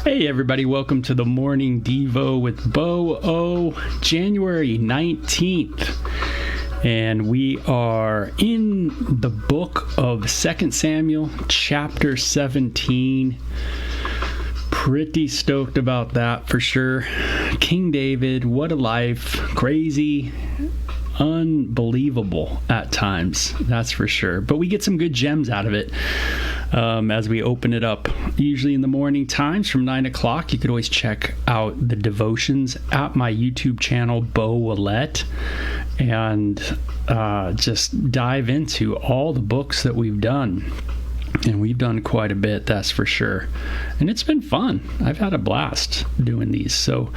Hey everybody, welcome to the Morning Devo with Bo O, January 19th. And we are in the book of 2 Samuel, chapter 17. Pretty stoked about that for sure. King David, what a life. Crazy, unbelievable at times, that's for sure. But we get some good gems out of it as we open it up. Usually in the morning times from 9 o'clock. You could always check out the devotions at my YouTube channel, Bo Willette, and just dive into all the books that we've done. And we've done quite a bit, that's for sure. And it's been fun. I've had a blast doing these. So,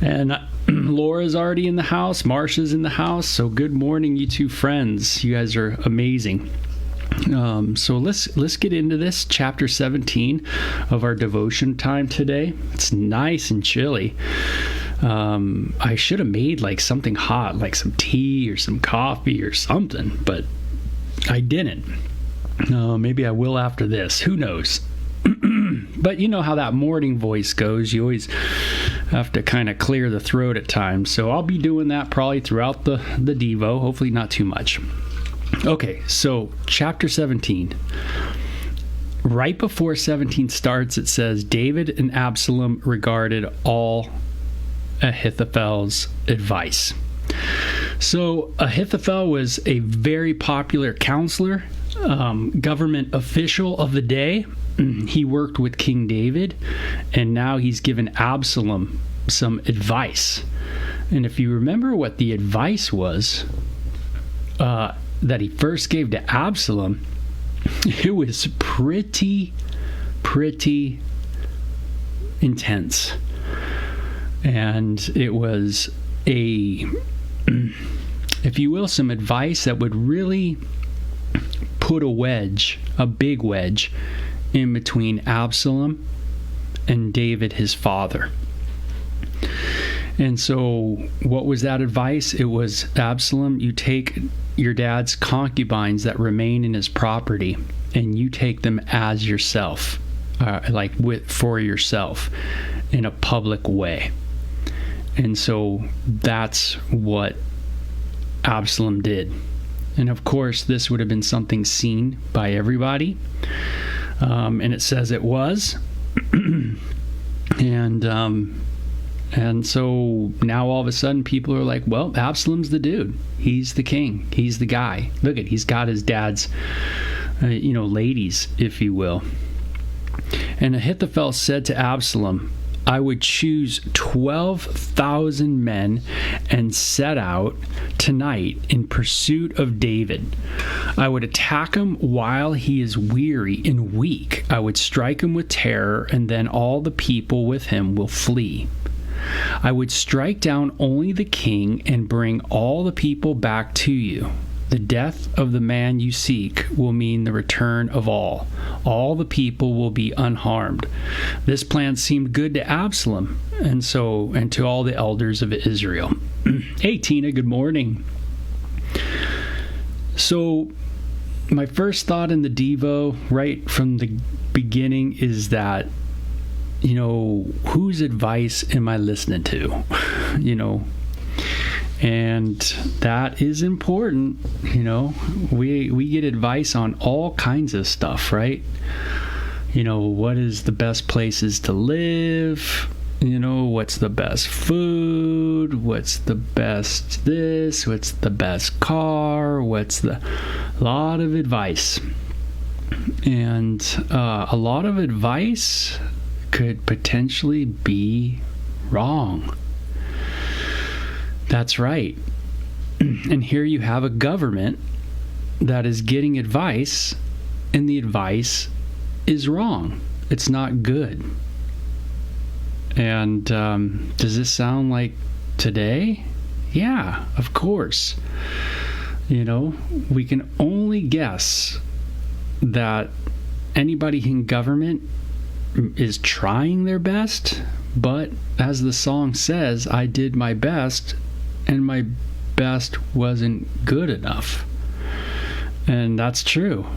and Laura's already in the house. Marsha's in the house. So good morning, you two friends. You guys are amazing. So let's get into this, chapter 17 of our devotion time today. It's nice and chilly. I should have made like something hot, like some tea or some coffee or something, but I didn't. Maybe I will after this. Who knows? But you know how that morning voice goes. You always have to kind of clear the throat at times. So I'll be doing that probably throughout the Devo. Hopefully not too much. Okay, so chapter 17. Right before 17 starts, it says, David and Absalom regarded all Ahithophel's advice. So Ahithophel was a very popular counselor, government official of the day. He worked with King David, and now he's given Absalom some advice. And if you remember what the advice was that he first gave to Absalom, it was pretty intense. And it was if you will, some advice that would really put a big wedge, in between Absalom and David, his father. And so what was that advice? It was, Absalom, you take your dad's concubines that remain in his property, and you take them as yourself, for yourself, in a public way. And so that's what Absalom did. And of course, this would have been something seen by everybody. And it says it was. And so now all of a sudden people are like, well, Absalom's the dude. He's the king. He's the guy. Look at, he's got his dad's, ladies, if you will. And Ahithophel said to Absalom, I would choose 12,000 men and set out tonight in pursuit of David. I would attack him while he is weary and weak. I would strike him with terror, and then all the people with him will flee. I would strike down only the king and bring all the people back to you. The death of the man you seek will mean the return of all. All the people will be unharmed. This plan seemed good to Absalom and to all the elders of Israel. Hey, Tina, good morning. So my first thought in the Devo right from the beginning is that, whose advice am I listening to? And that is important. We get advice on all kinds of stuff, right? What is the best places to live? What's the best food? What's the best this? What's the best car? A lot of advice. And a lot of advice could potentially be wrong. That's right. And here you have a government that is getting advice, and the advice is wrong. It's not good. And does this sound like today? Yeah, of course. We can only guess that anybody in government is trying their best, but as the song says, I did my best, and my best wasn't good enough. And that's true.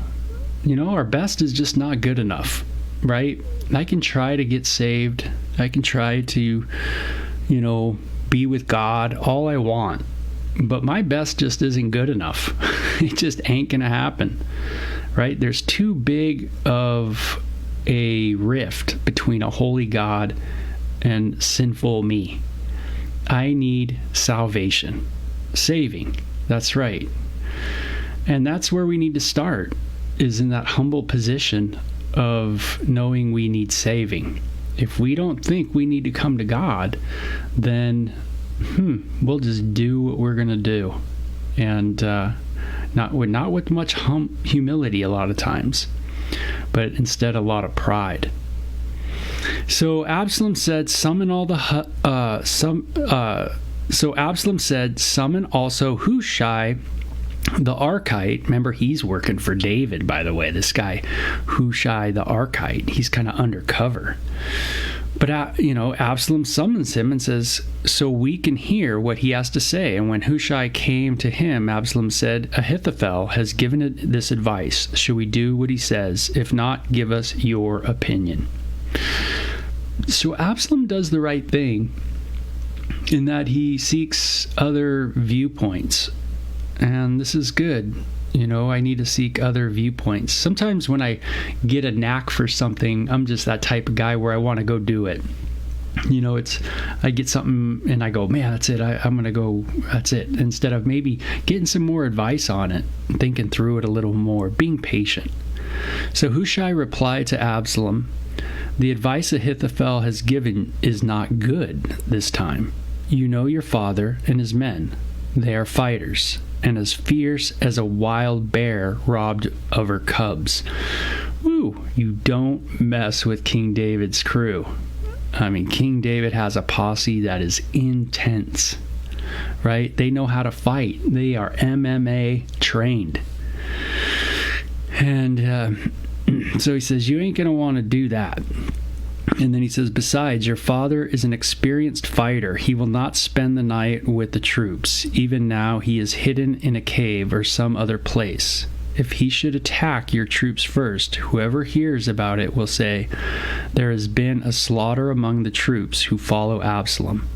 Our best is just not good enough, right? I can try to get saved. I can try to, be with God all I want. But my best just isn't good enough. It just ain't going to happen, right? There's too big of a rift between a holy God and sinful me. I need salvation. Saving. That's right. And that's where we need to start, is in that humble position of knowing we need saving. If we don't think we need to come to God, then we'll just do what we're going to do. And not with much humility a lot of times, but instead a lot of pride. So Absalom said, summon also Hushai the Archite. Remember, he's working for David, by the way, this guy, Hushai the Archite. He's kind of undercover. But, Absalom summons him and says, so we can hear what he has to say. And when Hushai came to him, Absalom said, Ahithophel has given this advice. Should we do what he says? If not, give us your opinion. So Absalom does the right thing in that he seeks other viewpoints. And this is good. I need to seek other viewpoints. Sometimes when I get a knack for something, I'm just that type of guy where I want to go do it. I get something and I go, man, that's it. I'm going to go, that's it. Instead of maybe getting some more advice on it, thinking through it a little more, being patient. So Hushai replied to Absalom, "The advice Ahithophel has given is not good this time. You know your father and his men. They are fighters, and as fierce as a wild bear robbed of her cubs." Woo! You don't mess with King David's crew. I mean, King David has a posse that is intense, right? They know how to fight. They are MMA trained. And so he says, you ain't going to want to do that. And then he says, besides, your father is an experienced fighter. He will not spend the night with the troops. Even now, he is hidden in a cave or some other place. If he should attack your troops first, whoever hears about it will say, there has been a slaughter among the troops who follow Absalom.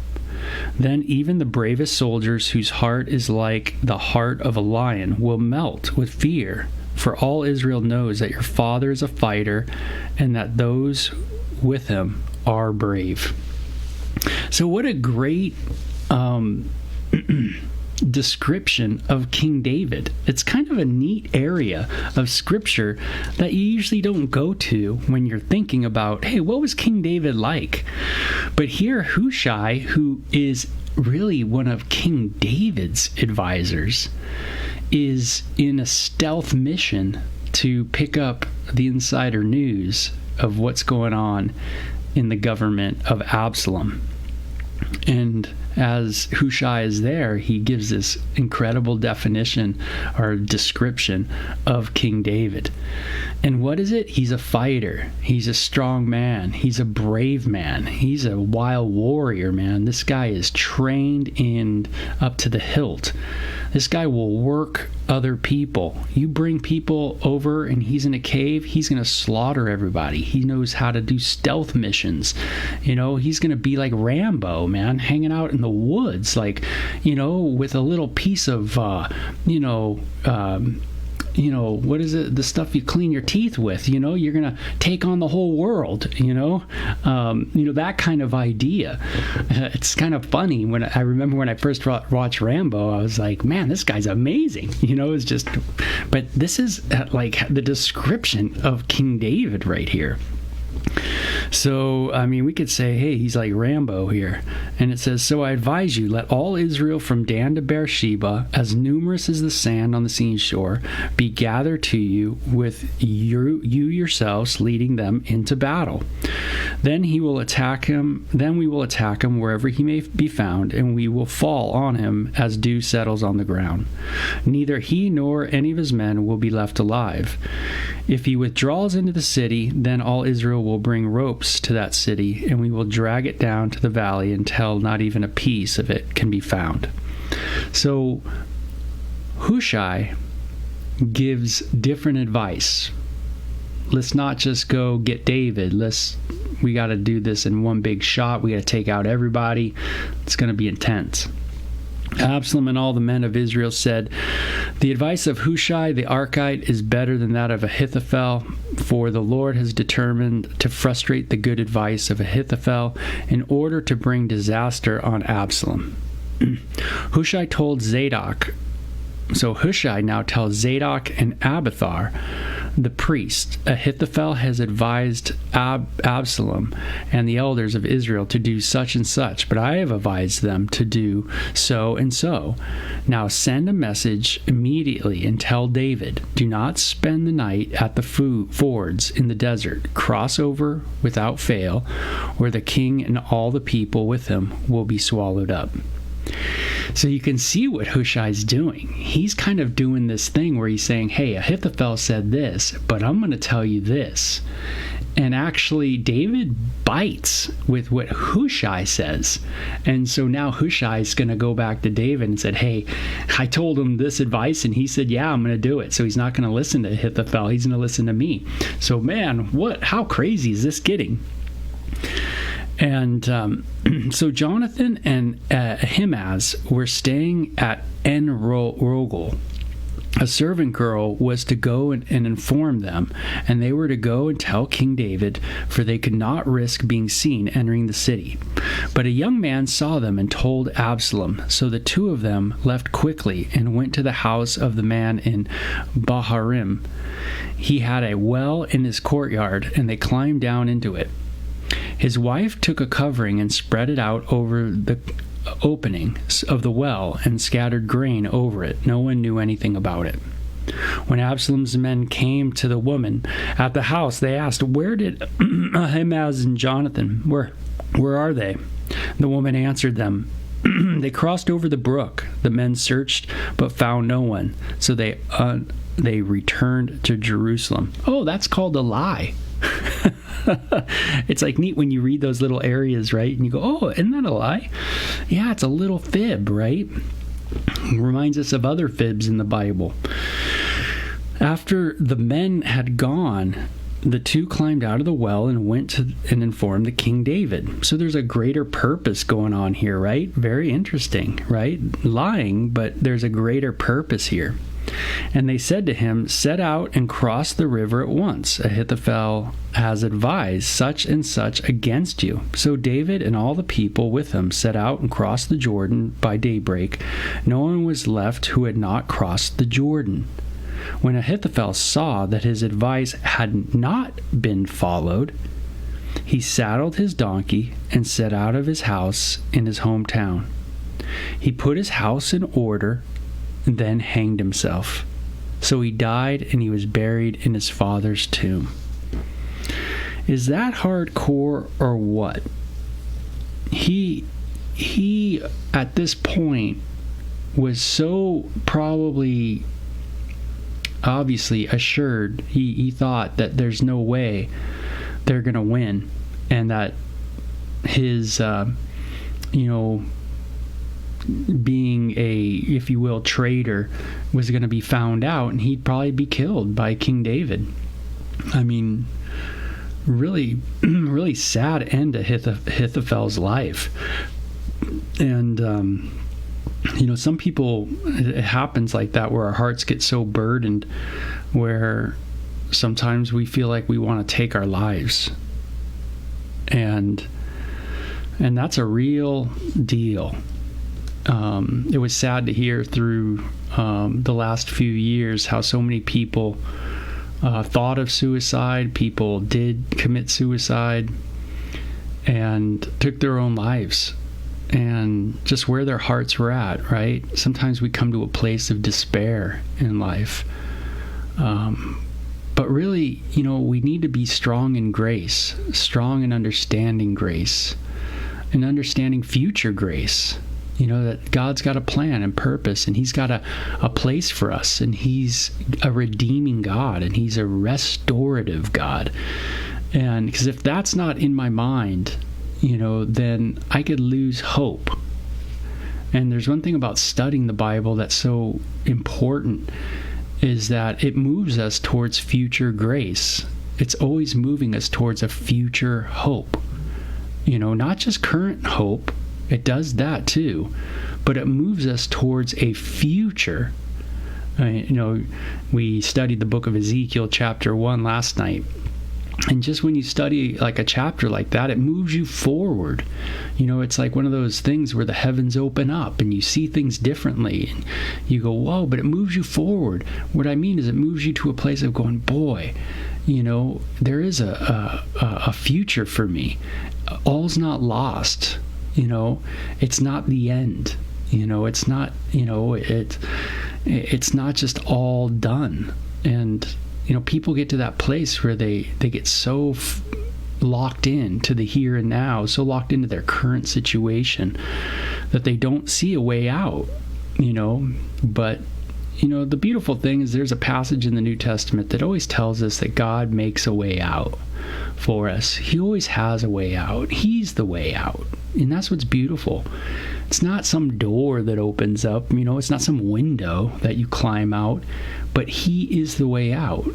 Then even the bravest soldiers whose heart is like the heart of a lion will melt with fear. For all Israel knows that your father is a fighter and that those with him are brave. So what a great description of King David. It's kind of a neat area of scripture that you usually don't go to when you're thinking about, hey, what was King David like? But here Hushai, who is really one of King David's advisors, is in a stealth mission to pick up the insider news of what's going on in the government of Absalom. And as Hushai is there, he gives this incredible definition or description of King David. And what is it? He's a fighter. He's a strong man. He's a brave man. He's a wild warrior, man. This guy is trained in up to the hilt. This guy will work other people. You bring people over and he's in a cave, he's going to slaughter everybody. He knows how to do stealth missions. He's going to be like Rambo, man, hanging out in the woods, like, with a little piece of, what is it? The stuff you clean your teeth with, you're going to take on the whole world, that kind of idea. It's kind of funny I remember when I first watched Rambo, I was like, man, this guy's amazing. It's just, but this is like the description of King David right here. So, we could say, hey, he's like Rambo here. And it says, so I advise you, let all Israel from Dan to Beersheba, as numerous as the sand on the seashore, be gathered to you, with you yourselves leading them into battle. Then we will attack him wherever he may be found, and we will fall on him as dew settles on the ground. Neither he nor any of his men will be left alive. If he withdraws into the city, then all Israel will bring ropes to that city, and we will drag it down to the valley until not even a piece of it can be found. So Hushai gives different advice. Let's not just go get David. We got to do this in one big shot. We got to take out everybody. It's going to be intense. Absalom and all the men of Israel said, the advice of Hushai the Archite is better than that of Ahithophel, for the Lord has determined to frustrate the good advice of Ahithophel in order to bring disaster on Absalom. Hushai told Zadok. So Hushai now tells Zadok and Abiathar, the priest, Ahithophel has advised Absalom and the elders of Israel to do such and such, but I have advised them to do so and so. Now send a message immediately and tell David, do not spend the night at the fords in the desert. Cross over without fail, or the king and all the people with him will be swallowed up. So you can see what Hushai's doing. He's kind of doing this thing where he's saying, hey, Ahithophel said this, but I'm going to tell you this. And actually, David bites with what Hushai says. And so now Hushai is going to go back to David and said, hey, I told him this advice, and he said, yeah, I'm going to do it. So he's not going to listen to Ahithophel. He's going to listen to me. So, man, how crazy is this getting? And so Jonathan and Ahimaaz were staying at En Rogel, a servant girl was to go and inform them, and they were to go and tell King David, for they could not risk being seen entering the city. But a young man saw them and told Absalom. So the two of them left quickly and went to the house of the man in Baharim. He had a well in his courtyard, and they climbed down into it. His wife took a covering and spread it out over the opening of the well and scattered grain over it. No one knew anything about it. When Absalom's men came to the woman at the house, they asked, "Where did Ahimaaz and Jonathan? Where are they?" The woman answered them, "They crossed over the brook. The men searched but found no one, so they returned to Jerusalem." Oh, that's called a lie. It's like neat when you read those little areas, right? And you go, "Oh, isn't that a lie?" Yeah, it's a little fib, right? It reminds us of other fibs in the Bible. After the men had gone, the two climbed out of the well and went to and informed the King David. So there's a greater purpose going on here, right? Very interesting, right? Lying, but there's a greater purpose here. And they said to him, "Set out and cross the river at once. Ahithophel has advised such and such against you." So David and all the people with him set out and crossed the Jordan by daybreak. No one was left who had not crossed the Jordan. When Ahithophel saw that his advice had not been followed, he saddled his donkey and set out of his house in his hometown. He put his house in order and then hanged himself. So he died, and he was buried in his father's tomb. Is that hardcore or what? He at this point was so probably obviously assured. He thought that there's no way they're going to win, and that his being a, if you will, traitor was going to be found out, and he'd probably be killed by King David. I mean, really, really sad end to Ahithophel's life. And, some people, it happens like that where our hearts get so burdened where sometimes we feel like we want to take our lives. And that's a real deal. It was sad to hear through the last few years how so many people thought of suicide. People did commit suicide and took their own lives, and just where their hearts were at, right? Sometimes we come to a place of despair in life. But really, we need to be strong in grace, strong in understanding grace, and understanding future grace. That God's got a plan and purpose, and He's got a place for us, and He's a redeeming God, and He's a restorative God. And because if that's not in my mind, then I could lose hope. And there's one thing about studying the Bible that's so important, is that it moves us towards future grace. It's always moving us towards a future hope. Not just current hope. It does that too, but it moves us towards a future. We studied the book of Ezekiel chapter 1 last night. And just when you study like a chapter like that, it moves you forward. It's like one of those things where the heavens open up and you see things differently. And you go, whoa, but it moves you forward. What I mean is it moves you to a place of going, boy, there is a future for me. All's not lost. It's not the end. It's not, it's not just all done. And, people get to that place where they get so locked in to the here and now, so locked into their current situation that they don't see a way out, But, the beautiful thing is there's a passage in the New Testament that always tells us that God makes a way out for us. He always has a way out. He's the way out. And that's what's beautiful. It's not some door that opens up, it's not some window that you climb out, but He is the way out.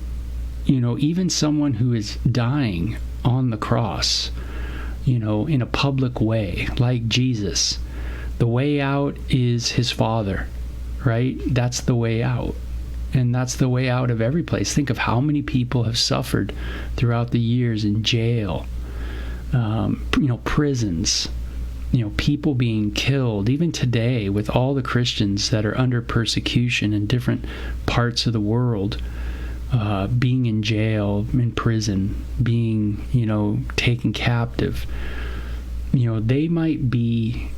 Even someone who is dying on the cross, in a public way, like Jesus, the way out is His Father, right? That's the way out. And that's the way out of every place. Think of how many people have suffered throughout the years in jail, prisons, people being killed. Even today, with all the Christians that are under persecution in different parts of the world, being in jail, in prison, being, taken captive. They might be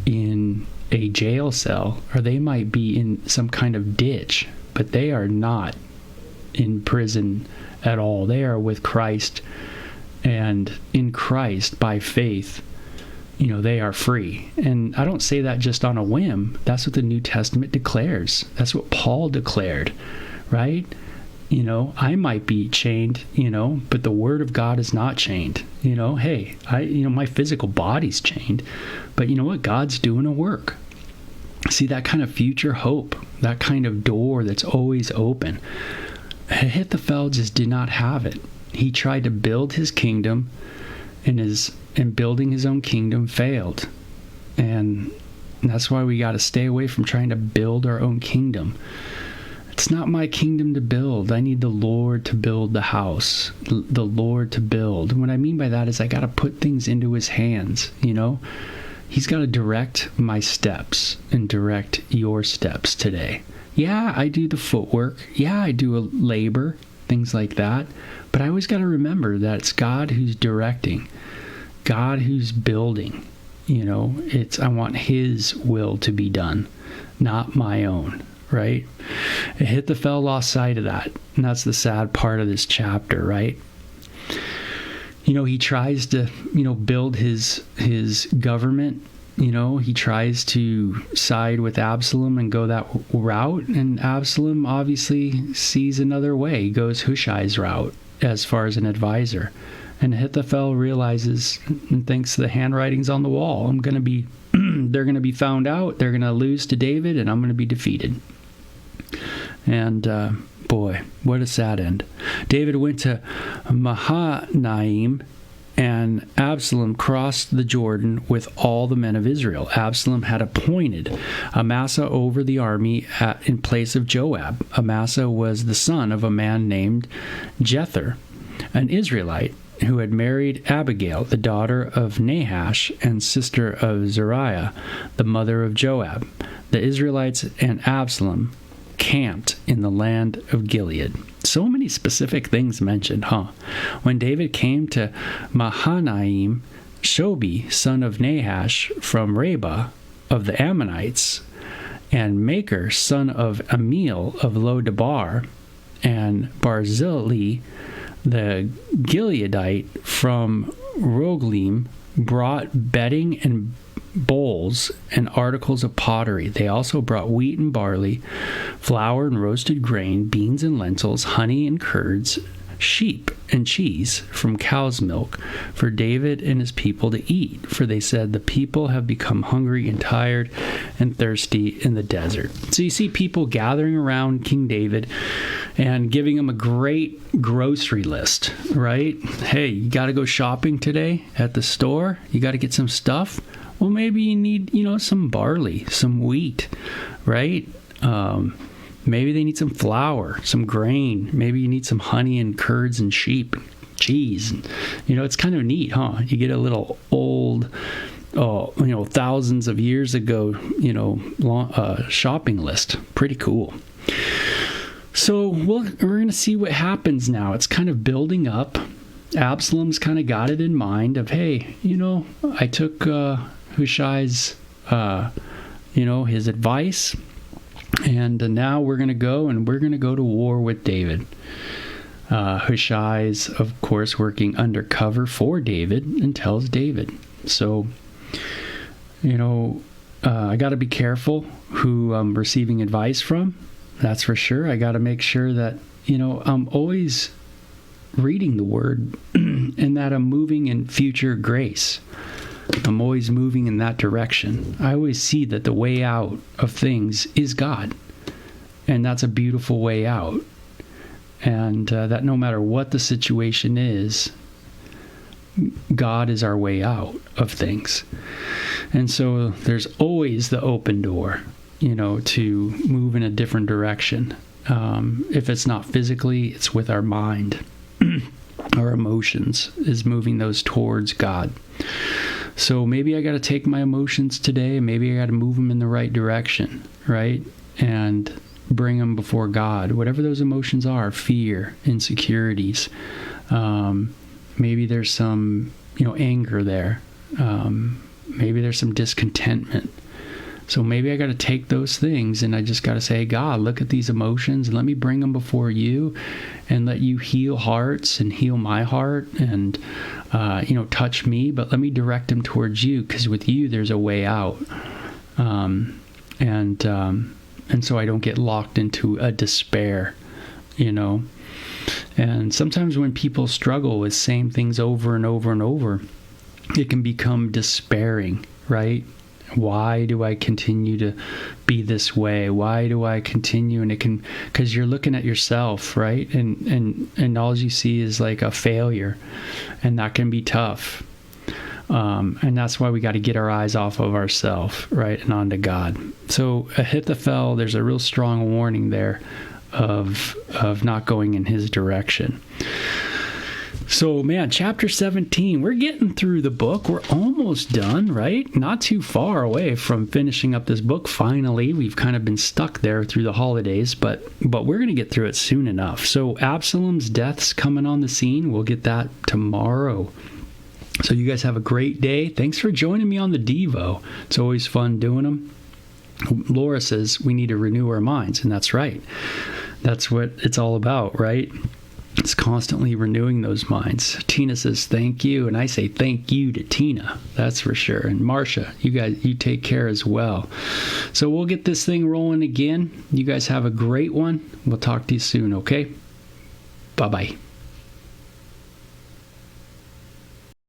in a jail cell, or they might be in some kind of ditch, but they are not in prison at all. They are with Christ, and in Christ, by faith, they are free. And I don't say that just on a whim. That's what the New Testament declares. That's what Paul declared, right? I might be chained, but the Word of God is not chained. Hey, my physical body's chained, but you know what? God's doing a work. See, that kind of future hope, that kind of door that's always open. Ahithophel just did not have it. He tried to build his kingdom, and building his own kingdom failed. And that's why we got to stay away from trying to build our own kingdom. It's not my kingdom to build. I need the Lord to build the house, the Lord to build. And what I mean by that is I got to put things into his hands, He's got to direct my steps and direct your steps today. Yeah, I do the footwork. Yeah, I do a labor, things like that. But I always got to remember that it's God who's directing, God who's building. I want his will to be done, not my own, right? Ahithophel lost sight of that. And that's the sad part of this chapter, right? He tries to, build his government. He tries to side with Absalom and go that route. And Absalom obviously sees another way. He goes Hushai's route as far as an advisor. And Ahithophel realizes and thinks the handwriting's on the wall. They're going to be found out. They're going to lose to David, and I'm going to be defeated. And boy, what a sad end. David went to Mahanaim, and Absalom crossed the Jordan with all the men of Israel. Absalom had appointed Amasa over the army in place of Joab. Amasa was the son of a man named Jether, an Israelite, who had married Abigail, the daughter of Nahash and sister of Zeruiah, the mother of Joab. The Israelites and Absalom camped in the land of Gilead. So many specific things mentioned, huh? When David came to Mahanaim, Shobi, son of Nahash from Rabbah of the Ammonites, and Maker, son of Amiel of Lodabar, and Barzillai, the Gileadite from Roglim, brought bedding and bowls and articles of pottery. They also brought wheat and barley, flour and roasted grain, beans and lentils, honey and curds, sheep and cheese from cow's milk for David and his people to eat. For they said, the people have become hungry and tired and thirsty in the desert. So you see people gathering around King David and giving him a great grocery list, right? Hey, you got to go shopping today at the store? You got to get some stuff? Well, maybe you need, some barley, some wheat, right? Maybe they need some flour, some grain. Maybe you need some honey and curds and sheep, cheese. It's kind of neat, huh? You get a little old, thousands of years ago, shopping list. Pretty cool. So we're going to see what happens now. It's kind of building up. Absalom's kind of got it in mind of, hey, I took Hushai's, his advice, and now we're going to go to war with David. Hushai's, of course, working undercover for David and tells David. So, I got to be careful who I'm receiving advice from. That's for sure. I got to make sure that, I'm always reading the word and that I'm moving in future grace. I'm always moving in that direction. I always see that the way out of things is God. And that's a beautiful way out. And that no matter what the situation is, God is our way out of things. And so there's always the open door, to move in a different direction. If it's not physically, it's with our mind. Our emotions is moving those towards God. So maybe I got to take my emotions today. Maybe I got to move them in the right direction, right? And bring them before God. Whatever those emotions are, fear, insecurities. Maybe there's some, anger there. Maybe there's some discontentment. So maybe I got to take those things and I just got to say, God, look at these emotions and let me bring them before you and let you heal hearts and heal my heart and, touch me, but let me direct them towards you, because with you, there's a way out. And so I don't get locked into a despair, And sometimes when people struggle with same things over and over and over, it can become despairing, right? Why do I continue to be this way? Why do I continue? And it can, because you're looking at yourself, right? And all you see is like a failure, and that can be tough. And that's why we got to get our eyes off of ourselves, right? And onto God. So Ahithophel, there's a real strong warning there of not going in his direction. So, man, chapter 17, we're getting through the book. We're almost done, right? Not too far away from finishing up this book. Finally, we've kind of been stuck there through the holidays, but we're going to get through it soon enough. So Absalom's death's coming on the scene. We'll get that tomorrow. So you guys have a great day. Thanks for joining me on the Devo. It's always fun doing them. Laura says we need to renew our minds, and that's right. That's what it's all about, right? It's constantly renewing those minds. Tina says thank you, and I say thank you to Tina. That's for sure. And Marcia, you take care as well. So we'll get this thing rolling again. You guys have a great one. We'll talk to you soon, okay? Bye-bye.